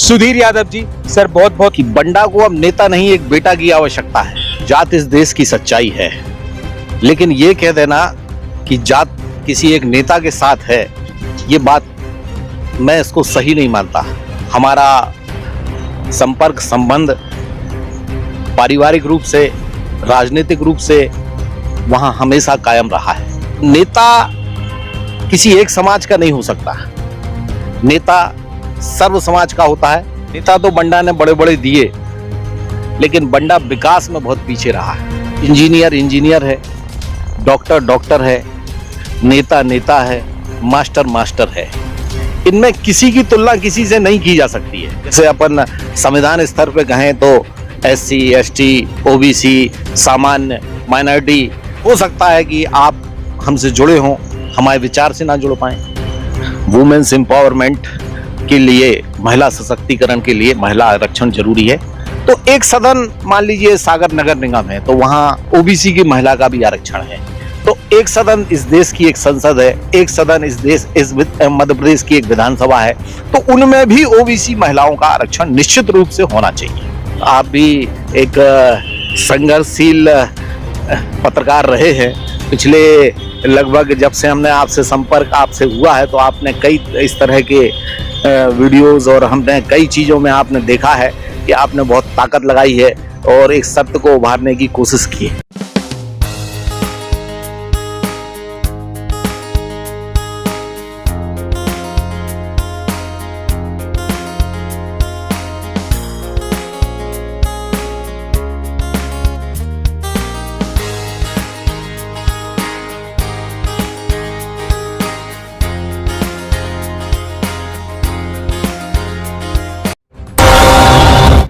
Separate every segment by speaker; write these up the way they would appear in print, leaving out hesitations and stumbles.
Speaker 1: Sudhir Yadav ji. Sir बहुत बहुत
Speaker 2: कि बंडा को अब नेता नहीं एक बेटा की आवश्यकता है। जात इस देश की सच्चाई है, लेकिन ये कह देना कि जात किसी एक नेता के साथ है, ये बात मैं इसको सही नहीं मानता। हमारा संपर्क संबंध पारिवारिक रूप से, राजनीतिक रूप से वहां हमेशा कायम रहा है। नेता किसी एक समाज का नहीं हो सकता, नेता सर्व समाज का होता है। नेता तो बंडा ने बड़े बड़े दिए, लेकिन बंडा विकास में बहुत पीछे रहा है। इंजीनियर है, डॉक्टर है, नेता नेता है, मास्टर है। इनमें किसी की तुलना किसी से नहीं की जा सकती है। जैसे अपन संविधान स्तर पे कहें तो SC, ST, OBC, सामान्य, माइनॉरिटी, हो सकता है कि आप हमसे जुड़े हों, हमारे विचार से ना जुड़ पाए। वुमेन्स एम्पावरमेंट के लिए, महिला सशक्तिकरण के लिए महिला आरक्षण जरूरी है। तो एक सदन मान लीजिए सागर नगर निगम है, तो वहाँ OBC की महिला का भी आरक्षण है। तो एक सदन इस देश की एक संसद है, एक सदन इस मध्य प्रदेश की एक विधानसभा है, तो उनमें भी OBC महिलाओं का आरक्षण निश्चित रूप से होना चाहिए। आप भी एक संघर्षशील पत्रकार रहे हैं। पिछले लगभग जब से हमने आपसे संपर्क आपसे हुआ है, तो आपने कई इस तरह के वीडियोस और हमने कई चीज़ों में आपने देखा है कि आपने बहुत ताकत लगाई है और एक सत्य को उभारने की कोशिश की है।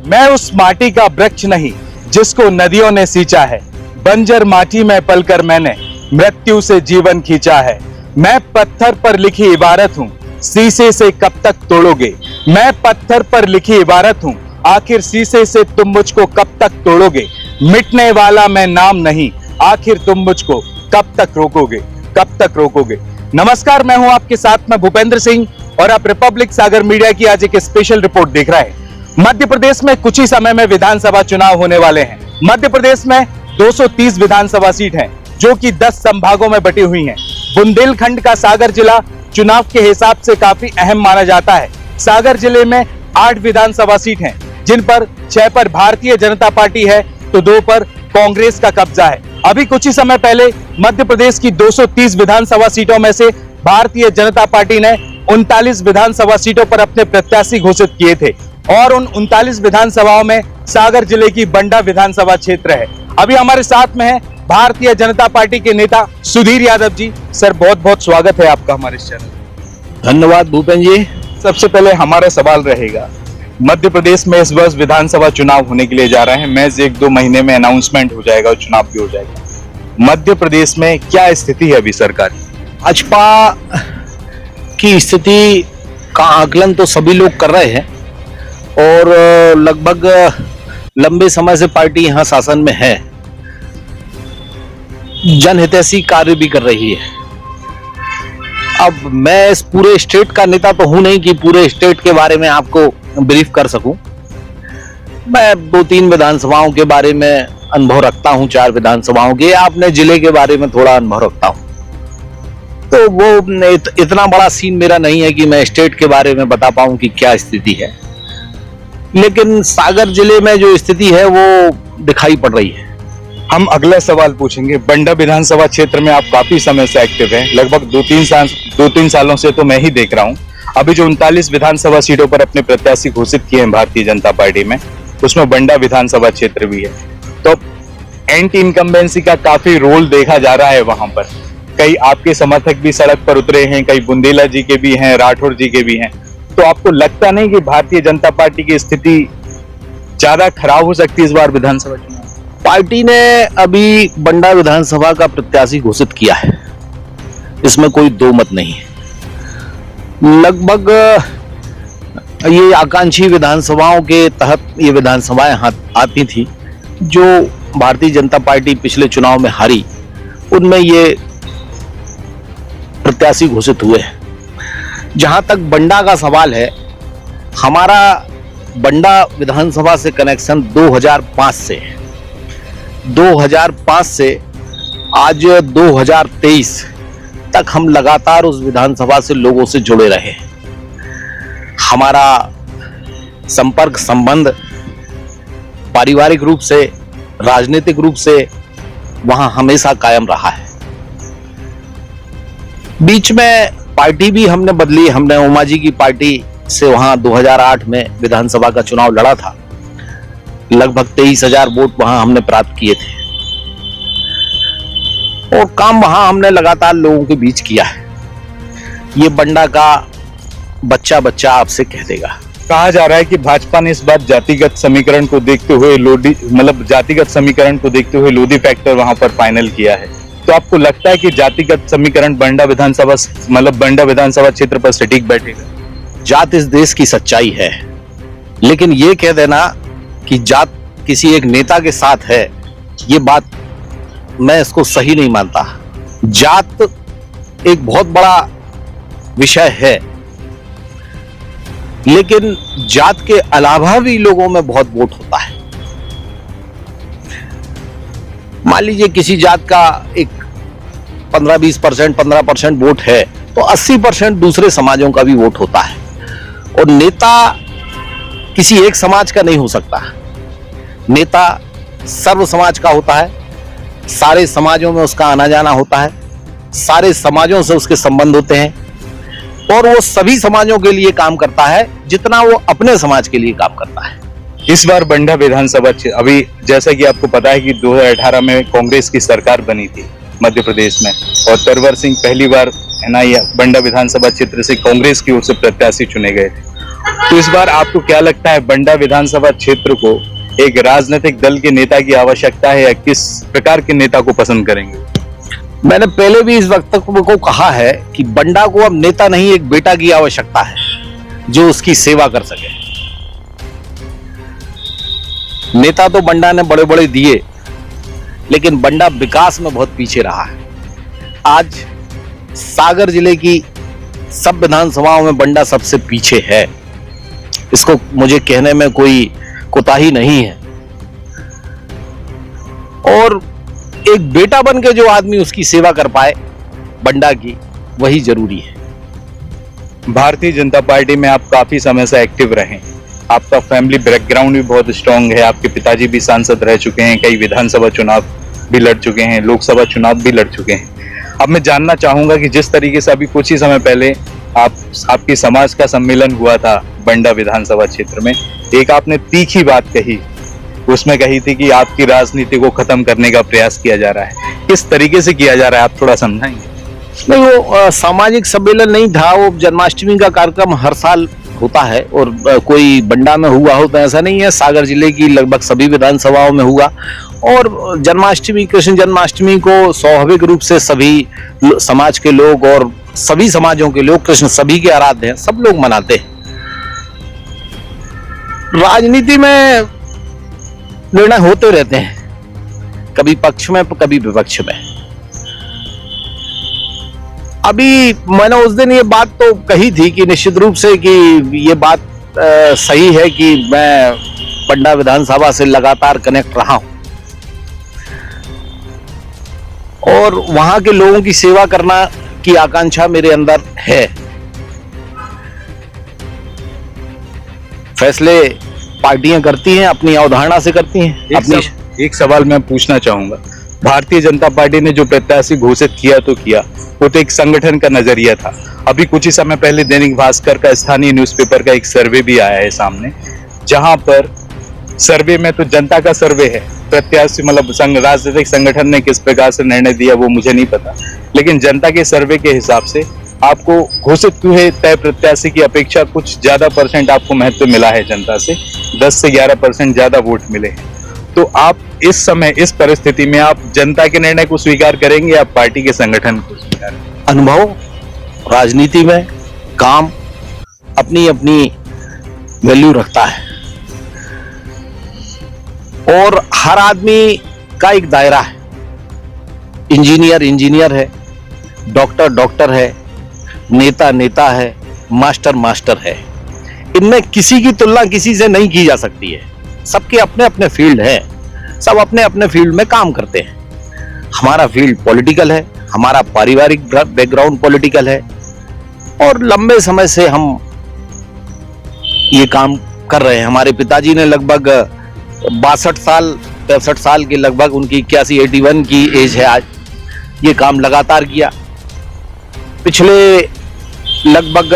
Speaker 1: मैं उस माटी का वृक्ष नहीं जिसको नदियों ने सींचा है, बंजर माटी में पलकर मैंने मृत्यु से जीवन खींचा है। मैं पत्थर पर लिखी इबारत हूँ, शीशे से कब तक तोड़ोगे। मैं पत्थर पर लिखी इबारत हूँ, आखिर शीशे से तुम मुझको कब तक तोड़ोगे। मिटने वाला मैं नाम नहीं, आखिर तुम मुझको कब तक रोकोगे। नमस्कार, मैं हूं आपके साथ में भूपेंद्र सिंह और आप रिपब्लिक सागर मीडिया की आज एक स्पेशल रिपोर्ट देख रहे हैं। मध्य प्रदेश में कुछ ही समय में विधानसभा चुनाव होने वाले हैं। मध्य प्रदेश में 230 विधानसभा सीट हैं, जो कि 10 संभागों में बटी हुई हैं। बुंदेलखंड का सागर जिला चुनाव के हिसाब से काफी अहम माना जाता है। सागर जिले में 8 विधानसभा सीट हैं, जिन पर 6 पर भारतीय जनता पार्टी है तो 2 पर कांग्रेस का कब्जा है। अभी कुछ ही समय पहले मध्य प्रदेश की 230 विधानसभा सीटों में से भारतीय जनता पार्टी ने 39 विधानसभा सीटों पर अपने प्रत्याशी घोषित किए थे और उन 39 विधानसभाओं में सागर जिले की बंडा विधानसभा क्षेत्र है। अभी हमारे साथ में है भारतीय जनता पार्टी के नेता सुधीर यादव जी। सर बहुत बहुत स्वागत है आपका हमारे इस चैनल।
Speaker 2: धन्यवाद भूपेन जी।
Speaker 1: सबसे पहले हमारा सवाल रहेगा, मध्य प्रदेश में इस वर्ष विधानसभा चुनाव होने के लिए जा रहे हैं। महज 1-2 महीने में अनाउंसमेंट हो जाएगा और चुनाव भी हो जाएगा। मध्य प्रदेश में क्या स्थिति है अभी सरकार की?
Speaker 2: भाजपा की स्थिति का आकलन तो सभी लोग कर रहे हैं और लगभग लंबे समय से पार्टी यहां शासन में है, जनहितैषी कार्य भी कर रही है। अब मैं इस पूरे स्टेट का नेता तो हूं नहीं कि पूरे स्टेट के बारे में आपको ब्रीफ कर सकूं। मैं 2-3 विधानसभाओं के बारे में अनुभव रखता हूं, 4 विधानसभाओं के, अपने जिले के बारे में थोड़ा अनुभव रखता हूं। तो वो इतना बड़ा सीन मेरा नहीं है कि मैं स्टेट के बारे में बता पाऊं कि क्या स्थिति है, लेकिन सागर जिले में जो स्थिति है वो दिखाई पड़ रही है।
Speaker 1: हम अगला सवाल पूछेंगे। बंडा विधानसभा क्षेत्र में आप काफी समय से एक्टिव हैं, लगभग 2-3 सालों से तो मैं ही देख रहा हूं। अभी जो 39 विधानसभा सीटों पर अपने प्रत्याशी घोषित किए हैं भारतीय जनता पार्टी में, उसमें बंडा विधानसभा क्षेत्र भी है। तो एंटी इनकम्बेंसी का काफी रोल देखा जा रहा है वहां पर। कई आपके समर्थक भी सड़क पर उतरे हैं, कई बुंदेला जी के भी हैं, राठौर जी के भी हैं। तो आपको लगता नहीं कि भारतीय जनता पार्टी की स्थिति ज्यादा खराब हो सकती है इस बार विधानसभा चुनाव?
Speaker 2: पार्टी ने अभी बंडा विधानसभा का प्रत्याशी घोषित किया है, इसमें कोई दो मत नहीं है। लगभग ये आकांक्षी विधानसभाओं के तहत ये विधानसभाएं आती थी, जो भारतीय जनता पार्टी पिछले चुनाव में हारी, उनमें ये प्रत्याशी घोषित हुए हैं। जहां तक बंडा का सवाल है, हमारा बंडा विधानसभा से कनेक्शन 2005 से है। 2005 से आज 2023 तक हम लगातार उस विधानसभा से लोगों से जुड़े रहे। हमारा संपर्क संबंध पारिवारिक रूप से, राजनीतिक रूप से वहां हमेशा कायम रहा है। बीच में पार्टी भी हमने बदली। हमने उमा जी की पार्टी से वहां 2008 में विधानसभा का चुनाव लड़ा था। लगभग 23,000 वोट वहां हमने प्राप्त किए थे और काम वहां हमने लगातार लोगों के बीच किया है। ये बंडा का बच्चा बच्चा आपसे कह देगा।
Speaker 1: कहा जा रहा है कि भाजपा ने इस बार जातिगत समीकरण को देखते हुए लोधी फैक्टर वहां पर फाइनल किया है। तो आपको लगता है कि जातिगत समीकरण बंडा विधानसभा क्षेत्र पर सटीक बैठेगा?
Speaker 2: जात इस देश की सच्चाई है, लेकिन ये कह देना कि जात किसी एक नेता के साथ है, ये बात मैं इसको सही नहीं मानता। जात एक बहुत बड़ा विषय है, लेकिन जात के अलावा भी लोगों में बहुत वोट होता है। मान लीजिए किसी जात का एक 15-20%, 15% वोट है, तो 80% दूसरे समाजों का भी वोट होता है। और नेता किसी एक समाज का नहीं हो सकता। नेता सर्व समाज का होता है, सारे समाजों में उसका आना जाना होता है, सारे समाजों से उसके संबंध होते हैं और वो सभी समाजों के लिए काम करता है जितना वो अपने समाज के लिए काम करता है।
Speaker 1: इस बार बंडा विधानसभा अभी जैसा कि आपको पता है कि 2018 में कांग्रेस की सरकार बनी थी मध्य प्रदेश में और तरवर सिंह पहली बार है ना ये बंडा विधानसभा क्षेत्र से कांग्रेस की ओर से प्रत्याशी चुने गए थे। तो इस बार आपको क्या लगता है बंडा विधानसभा क्षेत्र को एक राजनीतिक दल के नेता की आवश्यकता है या किस प्रकार के नेता को पसंद करेंगे?
Speaker 2: मैंने पहले भी इस वक्तव्य को कहा है कि बंडा को अब नेता नहीं एक बेटा की आवश्यकता है जो उसकी सेवा कर सके। नेता तो बंडा ने बड़े बड़े दिए, लेकिन बंडा विकास में बहुत पीछे रहा है। आज सागर जिले की सब विधानसभाओं में बंडा सबसे पीछे है। इसको मुझे कहने में कोई कोताही नहीं है। और एक बेटा बन के जो आदमी उसकी सेवा कर पाए बंडा की, वही जरूरी है।
Speaker 1: भारतीय जनता पार्टी में आप काफी समय से एक्टिव रहे, आपका फैमिली बैकग्राउंड भी बहुत स्ट्रांग है। आपके पिताजी भी सांसद रह चुके हैं, कई विधानसभा चुनाव भी लड़ चुके हैं, लोकसभा चुनाव भी लड़ चुके हैं। अब मैं जानना चाहूंगा कि जिस तरीके से अभी कुछ ही समय पहले आपकी समाज का सम्मेलन हुआ था बंडा विधानसभा क्षेत्र में, एक आपने तीखी बात कही, उसमें कही थी कि आपकी राजनीति को खत्म करने का प्रयास किया जा रहा है। किस तरीके से किया जा रहा है, आप थोड़ा समझाएंगे?
Speaker 2: नहीं, वो सामाजिक सम्मेलन नहीं था, वो जन्माष्टमी का कार्यक्रम हर साल होता है और कोई बंडा में हुआ हो तो ऐसा नहीं है। सागर जिले की लगभग सभी विधानसभाओं में हुआ और जन्माष्टमी, कृष्ण जन्माष्टमी को स्वाभाविक रूप से सभी समाज के लोग और सभी समाजों के लोग, कृष्ण सभी के आराध्य हैं, सब लोग मनाते हैं। राजनीति में निर्णय होते रहते हैं, कभी पक्ष में कभी विपक्ष में। अभी मैंने उस दिन ये बात तो कही थी कि निश्चित रूप से कि ये बात सही है कि मैं बंडा विधानसभा से लगातार कनेक्ट रहा हूं और वहां के लोगों की सेवा करना की आकांक्षा मेरे अंदर है। फैसले पार्टियां करती हैं, अपनी अवधारणा से करती हैं।
Speaker 1: एक सवाल मैं पूछना चाहूंगा, भारतीय जनता पार्टी ने जो प्रत्याशी घोषित किया तो किया, वो तो एक संगठन का नजरिया था। अभी कुछ ही समय पहले दैनिक भास्कर का स्थानीय न्यूज़पेपर का एक सर्वे भी आया है सामने, जहां पर सर्वे में तो जनता का सर्वे है, प्रत्याशी राजनीतिक संगठन ने किस प्रकार से निर्णय दिया वो मुझे नहीं पता, लेकिन जनता के सर्वे के हिसाब से आपको घोषित हुए तय प्रत्याशी की अपेक्षा कुछ ज्यादा परसेंट आपको महत्व मिला है जनता से, 10 से 11% ज्यादा वोट मिले हैं। तो आप इस समय इस परिस्थिति में आप जनता के निर्णय को स्वीकार करेंगे या पार्टी के संगठन को स्वीकार?
Speaker 2: अनुभव, राजनीति में काम अपनी अपनी वैल्यू रखता है और हर आदमी का एक दायरा है। इंजीनियर इंजीनियर है, डॉक्टर डॉक्टर है, नेता नेता है, मास्टर मास्टर है। इनमें किसी की तुलना किसी से नहीं की जा सकती है। सबके अपने अपने फील्ड है, सब अपने अपने फील्ड में काम करते हैं। हमारा फील्ड पॉलिटिकल है, हमारा पारिवारिक बैकग्राउंड पॉलिटिकल है और लंबे समय से हम ये काम कर रहे हैं। हमारे पिताजी ने लगभग 63 साल के लगभग, उनकी 81 की एज है आज, ये काम लगातार किया। पिछले लगभग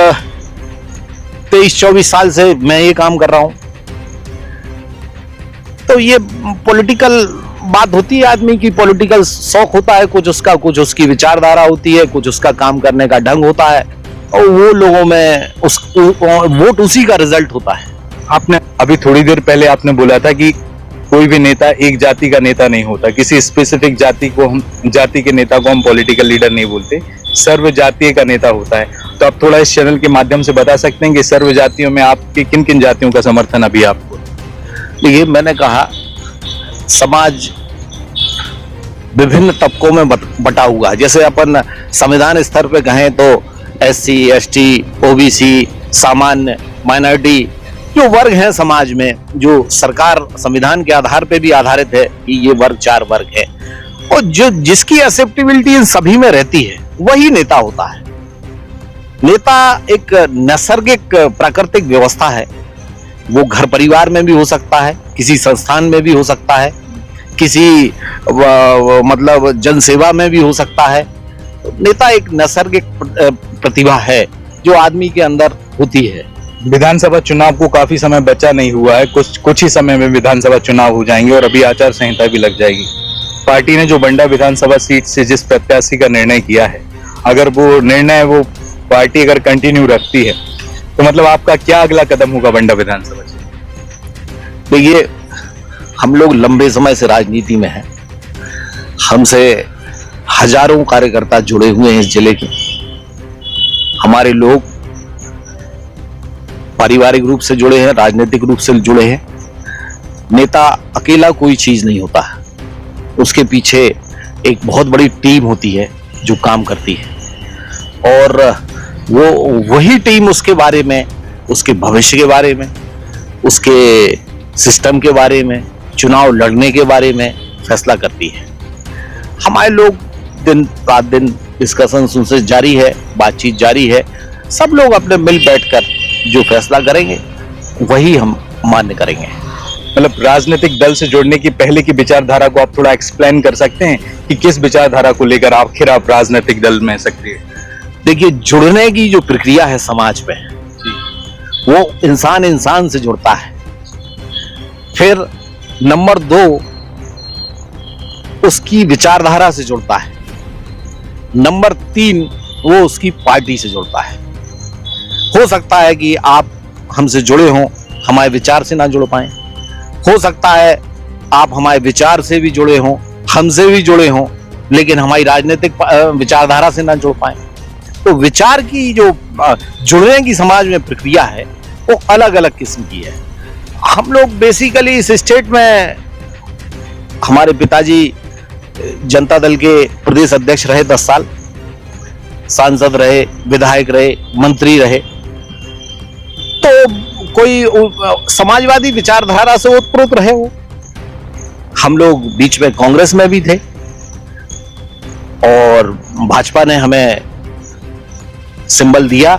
Speaker 2: 23-24 साल से मैं ये काम कर रहा हूं। तो ये पॉलिटिकल बात होती है, आदमी की पॉलिटिकल शौक होता है, कुछ उसका, कुछ उसकी विचारधारा होती है, कुछ उसका काम करने का ढंग होता है और वो लोगों में वोट उसी का रिजल्ट होता है।
Speaker 1: आपने अभी थोड़ी देर पहले आपने बोला था कि कोई भी नेता एक जाति का नेता नहीं होता, किसी स्पेसिफिक जाति के नेता को हम पॉलिटिकल लीडर नहीं बोलते, सर्व जातीय का नेता होता है। तो आप थोड़ा इस चैनल के माध्यम से बता सकते हैं कि सर्व जातियों में आपके किन किन जातियों का समर्थन अभी आपको?
Speaker 2: देखिए, मैंने कहा समाज विभिन्न तबकों में बटा हुआ है। जैसे अपन संविधान स्तर पे कहें तो SC, ST, OBC, सामान्य, माइनॉरिटी जो वर्ग हैं समाज में, जो सरकार संविधान के आधार पे भी आधारित है कि ये वर्ग 4 वर्ग है, और जो जिसकी एक्सेप्टेबिलिटी इन सभी में रहती है वही नेता होता है। नेता एक नैसर्गिक प्राकृतिक व्यवस्था है। वो घर परिवार में भी हो सकता है, किसी संस्थान में भी हो सकता है, किसी मतलब जनसेवा में भी हो सकता है। नेता एक नैसर्गिक प्रतिभा है जो आदमी के अंदर होती है।
Speaker 1: विधानसभा चुनाव को काफी समय बचा नहीं हुआ है, कुछ ही समय में विधानसभा चुनाव हो जाएंगे और अभी आचार संहिता भी लग जाएगी। पार्टी ने जो बंडा विधानसभा सीट से जिस प्रत्याशी का निर्णय किया है, अगर वो निर्णय वो पार्टी अगर कंटिन्यू रखती है तो मतलब आपका क्या अगला कदम होगा बंडा विधानसभा से?
Speaker 2: देखिए, हम लोग लंबे समय से राजनीति में हैं। हमसे हजारों कार्यकर्ता जुड़े हुए हैं इस जिले के। हमारे लोग पारिवारिक रूप से जुड़े हैं, राजनीतिक रूप से जुड़े हैं। नेता अकेला कोई चीज नहीं होता, उसके पीछे एक बहुत बड़ी टीम होती है जो काम करती है और वो वही टीम उसके बारे में, उसके भविष्य के बारे में, उसके सिस्टम के बारे में, चुनाव लड़ने के बारे में फैसला करती है। हमारे लोग दिन रात दिन डिस्कशन उनसे जारी है, बातचीत जारी है। सब लोग अपने मिल बैठकर जो फैसला करेंगे वही हम मान्य करेंगे।
Speaker 1: मतलब राजनीतिक दल से जुड़ने की पहले की विचारधारा को आप थोड़ा एक्सप्लेन कर सकते हैं कि किस विचारधारा को लेकर आखिर आप राजनीतिक दल में सक्रिय?
Speaker 2: देखिए, जुड़ने की जो प्रक्रिया है समाज में, वो इंसान से जुड़ता है। फिर नंबर 2 उसकी विचारधारा से जुड़ता है। नंबर 3 वो उसकी पार्टी से जुड़ता है। हो सकता है कि आप हमसे जुड़े हों, हमारे विचार से ना जुड़ पाए। हो सकता है आप हमारे विचार से भी जुड़े हों, हमसे भी जुड़े हों, लेकिन हमारी राजनीतिक विचारधारा से ना जुड़ पाए। तो विचार की जो जुड़ने की समाज में प्रक्रिया है वो अलग अलग किस्म की है। हम लोग बेसिकली इस स्टेट में, हमारे पिताजी जनता दल के प्रदेश अध्यक्ष रहे 10 साल, सांसद रहे, विधायक रहे, मंत्री रहे। तो कोई समाजवादी विचारधारा से ओतप्रोत रहे हो। हम लोग बीच में कांग्रेस में भी थे और भाजपा ने हमें सिंबल दिया।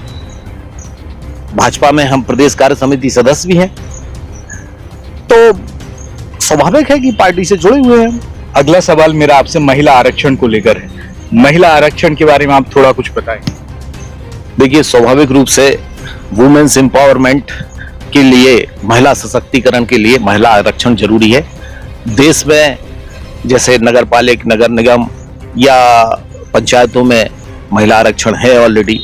Speaker 2: भाजपा में हम प्रदेश कार्य समिति सदस्य भी हैं। तो स्वाभाविक है कि पार्टी से जुड़े हुए हैं।
Speaker 1: अगला सवाल मेरा आपसे महिला आरक्षण को लेकर है। महिला आरक्षण के बारे में आप थोड़ा कुछ बताएं।
Speaker 2: देखिए, स्वाभाविक रूप से वुमेन्स एम्पावरमेंट के लिए, महिला सशक्तिकरण के लिए महिला आरक्षण जरूरी है। देश में जैसे नगर पालिक, नगर निगम या पंचायतों में महिला आरक्षण है ऑलरेडी,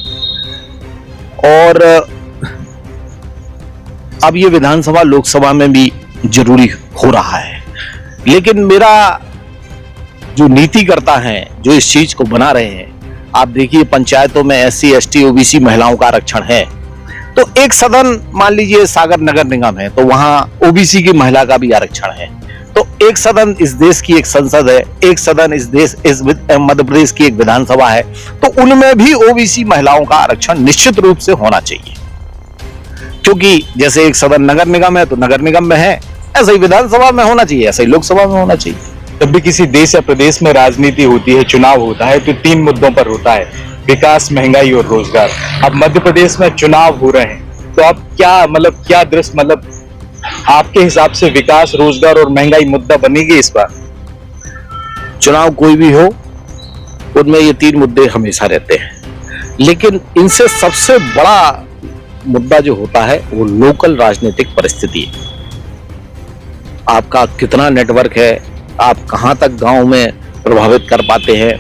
Speaker 2: और अब ये विधानसभा लोकसभा में भी जरूरी हो रहा है। लेकिन मेरा जो नीतिकर्ता हैं, जो इस चीज को बना रहे हैं, आप देखिए पंचायतों में SC, ST, OBC महिलाओं का आरक्षण है। तो एक सदन, मान लीजिए सागर नगर निगम है, तो वहां OBC की महिला का भी आरक्षण है। तो एक सदन इस देश की एक संसद है, एक सदन इस मध्य प्रदेश की एक विधानसभा है, तो उनमें भी OBC महिलाओं का आरक्षण निश्चित रूप से होना चाहिए। क्योंकि जैसे एक सदन नगर निगम है तो नगर निगम में है, ऐसा ही विधानसभा में होना चाहिए, ऐसा ही लोकसभा में होना चाहिए।
Speaker 1: जब भी किसी देश या प्रदेश में राजनीति होती है, चुनाव होता है, तो 3 मुद्दों पर होता है, विकास, महंगाई और रोजगार। अब मध्य प्रदेश में चुनाव हो रहे हैं, तो अब क्या दृश्य, आपके हिसाब से विकास, रोजगार और महंगाई मुद्दा बनेगी इस बार?
Speaker 2: चुनाव कोई भी हो, उनमें ये 3 मुद्दे हमेशा रहते हैं, लेकिन इनसे सबसे बड़ा मुद्दा जो होता है वो लोकल राजनीतिक परिस्थिति है। आपका कितना नेटवर्क है, आप कहां तक गांव में प्रभावित कर पाते हैं,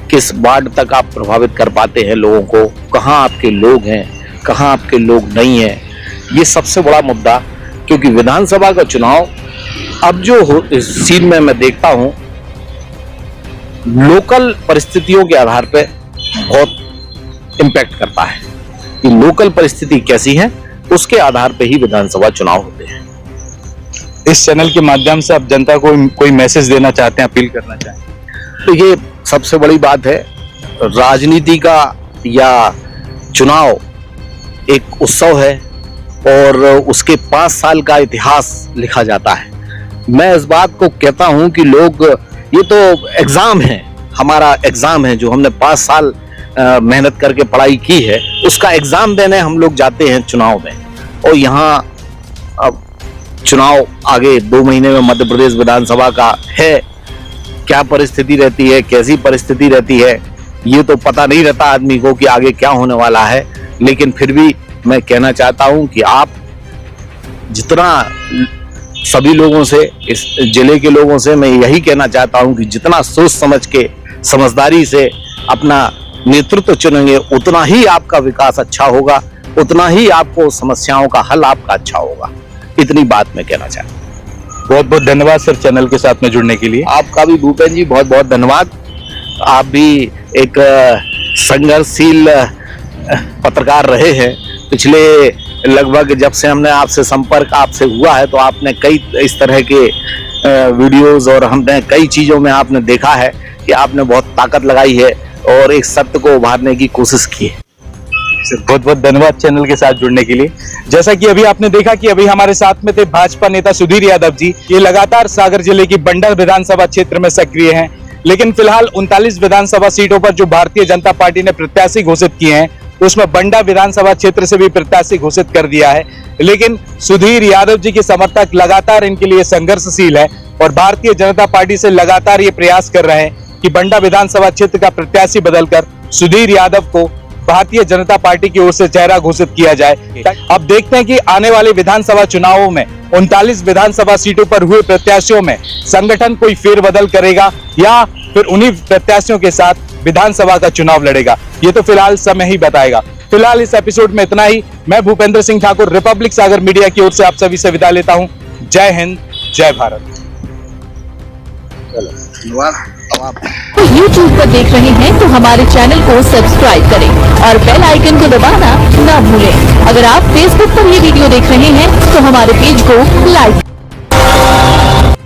Speaker 2: किस वार्ड तक आप प्रभावित कर पाते हैं लोगों को, कहां आपके लोग हैं, कहां आपके लोग नहीं हैं, ये सबसे बड़ा मुद्दा। क्योंकि विधानसभा का चुनाव अब जो इस सीन में मैं देखता हूं, लोकल परिस्थितियों के आधार पर बहुत इम्पैक्ट करता है कि लोकल परिस्थिति कैसी है, उसके आधार पर ही विधानसभा चुनाव होते हैं।
Speaker 1: इस चैनल के माध्यम से आप जनता को कोई मैसेज देना चाहते हैं, अपील करना चाहें?
Speaker 2: तो ये सबसे बड़ी बात है, राजनीति का या चुनाव एक उत्सव है और उसके 5 साल का इतिहास लिखा जाता है। मैं इस बात को कहता हूं कि लोग, ये तो एग्जाम है, हमारा एग्जाम है जो हमने 5 साल मेहनत करके पढ़ाई की है, उसका एग्जाम देने हम लोग जाते हैं चुनाव में। और यहाँ अब चुनाव आगे 2 महीने में मध्य प्रदेश विधानसभा का है, क्या परिस्थिति रहती है, कैसी परिस्थिति रहती है, ये तो पता नहीं रहता आदमी को कि आगे क्या होने वाला है। लेकिन फिर भी मैं कहना चाहता हूं कि आप जितना सभी लोगों से, इस जिले के लोगों से मैं यही कहना चाहता हूं कि जितना सोच समझ के, समझदारी से अपना नेतृत्व चुनेंगे, उतना ही आपका विकास अच्छा होगा, उतना ही आपको समस्याओं का हल आपका अच्छा होगा। इतनी बात मैं कहना चाहता हूं।
Speaker 1: बहुत बहुत धन्यवाद सर, चैनल के साथ में जुड़ने के लिए।
Speaker 2: आपका भी भूपेन जी बहुत बहुत धन्यवाद। आप भी एक संघर्षशील पत्रकार रहे हैं। पिछले लगभग जब से हमने आपसे संपर्क आपसे हुआ है, तो आपने कई इस तरह के वीडियोस और हमने कई चीजों में आपने देखा है कि आपने बहुत ताकत लगाई है और एक सत्य को उभारने की कोशिश की है।
Speaker 1: बहुत बहुत धन्यवाद चैनल के साथ जुड़ने के लिए। जैसा कि अभी आपने देखा कि अभी हमारे साथ में थे भाजपा नेता सुधीर यादव जी। ये लगातार सागर जिले की बंडा विधानसभा क्षेत्र में सक्रिय हैं, लेकिन फिलहाल 39 विधानसभा सीटों पर जो भारतीय जनता पार्टी ने प्रत्याशी घोषित किए हैं, उसमें बंडा विधानसभा क्षेत्र से भी प्रत्याशी घोषित कर दिया है। लेकिन सुधीर यादव जी के समर्थक लगातार इनके लिए संघर्षशील है और भारतीय जनता पार्टी से लगातार ये प्रयास कर रहे हैं कि बंडा विधानसभा क्षेत्र का प्रत्याशी बदलकर सुधीर यादव को भारतीय जनता पार्टी की ओर से चेहरा घोषित किया जाए। अब देखते हैं कि आने वाले विधानसभा चुनावों में 39 विधानसभा सीटों पर हुए प्रत्याशियों में संगठन कोई फेरबदल करेगा या फिर उन्हीं प्रत्याशियों के साथ विधानसभा का चुनाव लड़ेगा। ये तो फिलहाल समय ही बताएगा। फिलहाल इस एपिसोड में इतना ही। मैं भूपेंद्र सिंह ठाकुर, रिपब्लिक सागर मीडिया की ओर से आप सभी से विदा लेता हूं। जय हिंद, जय भारत।
Speaker 3: तो YouTube पर देख रहे हैं तो हमारे चैनल को सब्सक्राइब करें और बेल आइकन को दबाना ना भूलें। अगर आप Facebook पर ये वीडियो देख रहे हैं तो हमारे पेज को लाइक।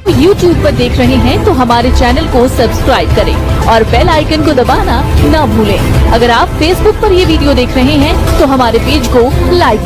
Speaker 3: YouTube पर देख रहे हैं तो हमारे चैनल को सब्सक्राइब करें और बेल आइकन को दबाना ना भूलें। अगर आप Facebook पर ये वीडियो देख रहे हैं तो हमारे पेज को लाइक।